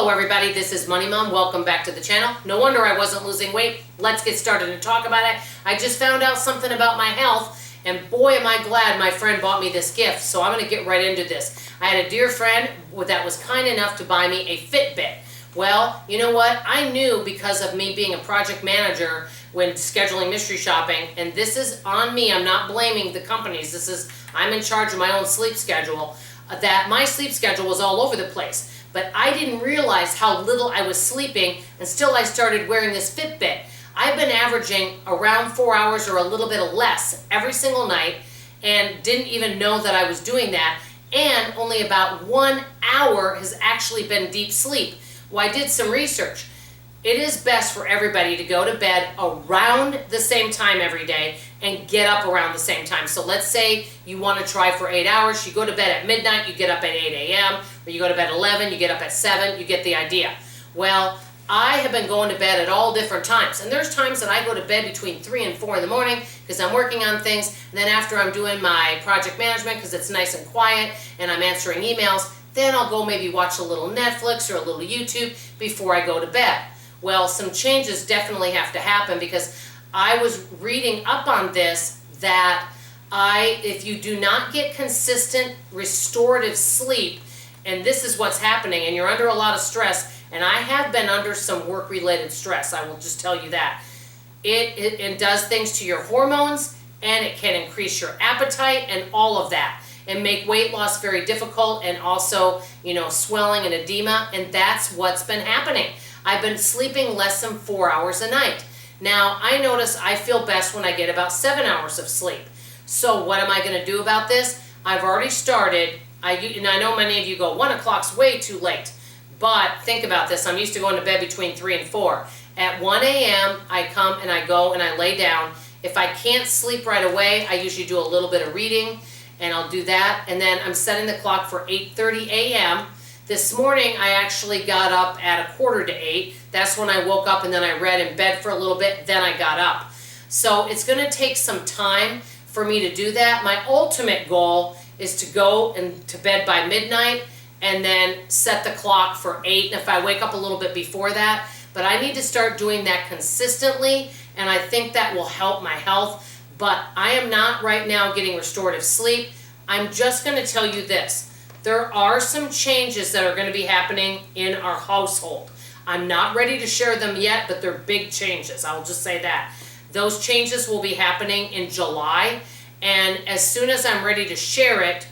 Hello everybody, this is Money Mom. Welcome back to the channel. No wonder I wasn't losing weight. Let's get started and talk about it. I just found out something about my health, and boy am I glad my friend bought me this gift, so I'm going to get right into this. I had a dear friend that was kind enough to buy me a Fitbit. Well, you know what? I knew because of me being a project manager when scheduling mystery shopping, and this is on me, I'm not blaming the companies, I'm in charge of my own sleep schedule, that my sleep schedule was all over the place. But I didn't realize how little I was sleeping until I started wearing this Fitbit. I've been averaging around 4 hours or a little bit less every single night and didn't even know that I was doing that. And only about 1 hour has actually been deep sleep. Well, I did some research. It is best for everybody to go to bed around the same time every day and get up around the same time. So let's say you want to try for 8 hours. You go to bed at midnight, you get up at 8 a.m., or you go to bed at 11, you get up at 7, you get the idea. Well, I have been going to bed at all different times. And there's times that I go to bed between 3 and 4 in the morning because I'm working on things. And then after I'm doing my project management because it's nice and quiet and I'm answering emails, then I'll go maybe watch a little Netflix or a little YouTube before I go to bed. Well, some changes definitely have to happen because I was reading up on this that if you do not get consistent restorative sleep, and this is what's happening, and you're under a lot of stress, and I have been under some work-related stress, I will just tell you that. It does things to your hormones, and it can increase your appetite and all of that, and make weight loss very difficult, and also, swelling and edema, and that's what's been happening. I've been sleeping less than 4 hours a night. Now, I notice I feel best when I get about 7 hours of sleep. So what am I going to do about this? I've already started, and I know many of you go, 1 o'clock's way too late. But think about this, I'm used to going to bed between 3 and 4. At 1 a.m., I come and I go and I lay down. If I can't sleep right away, I usually do a little bit of reading, and I'll do that. And then I'm setting the clock for 8:30 a.m., This morning, I actually got up at 7:45. That's when I woke up and then I read in bed for a little bit, then I got up. So it's going to take some time for me to do that. My ultimate goal is to go to bed by midnight and then set the clock for 8. And if I wake up a little bit before that, but I need to start doing that consistently, and I think that will help my health. But I am not right now getting restorative sleep. I'm just going to tell you this. There are some changes that are going to be happening in our household. I'm not ready to share them yet, but they're big changes. I'll just say that. Those changes will be happening in July, and as soon as I'm ready to share it,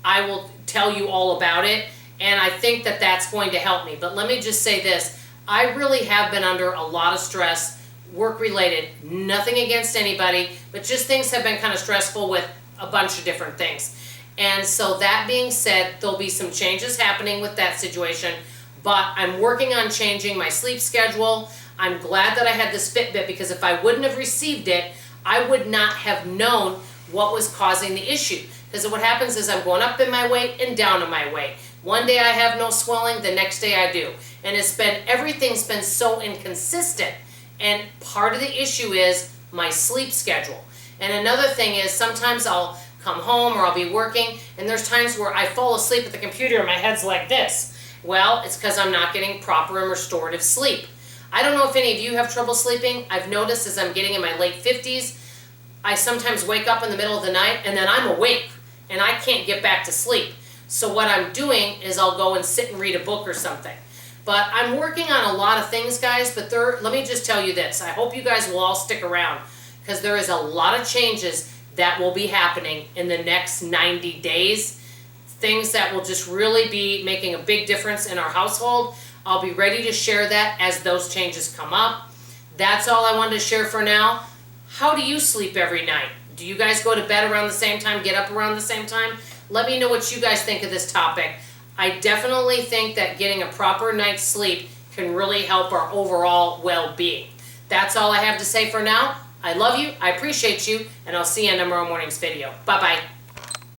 I will tell you all about it, and I think that that's going to help me. But let me just say this. I really have been under a lot of stress, work-related. Nothing against anybody, but just things have been kind of stressful with a bunch of different things. And so that being said, there'll be some changes happening with that situation, but I'm working on changing my sleep schedule. I'm glad that I had this Fitbit because if I wouldn't have received it, I would not have known what was causing the issue. Because what happens is I'm going up in my weight and down in my weight. One day I have no swelling, the next day I do. And everything's been so inconsistent. And part of the issue is my sleep schedule. And another thing is sometimes I'll come home or I'll be working and there's times where I fall asleep at the computer and my head's like this. Well, it's because I'm not getting proper and restorative sleep. I don't know if any of you have trouble sleeping. I've noticed as I'm getting in my late 50s, I sometimes wake up in the middle of the night and then I'm awake and I can't get back to sleep. So what I'm doing is I'll go and sit and read a book or something. But I'm working on a lot of things, guys, but let me just tell you this. I hope you guys will all stick around because there is a lot of changes that will be happening in the next 90 days. Things that will just really be making a big difference in our household. I'll be ready to share that as those changes come up. That's all I wanted to share for now. How do you sleep every night? Do you guys go to bed around the same time, get up around the same time? Let me know what you guys think of this topic. I definitely think that getting a proper night's sleep can really help our overall well-being. That's all I have to say for now. I love you, I appreciate you, and I'll see you in tomorrow morning's video. Bye-bye.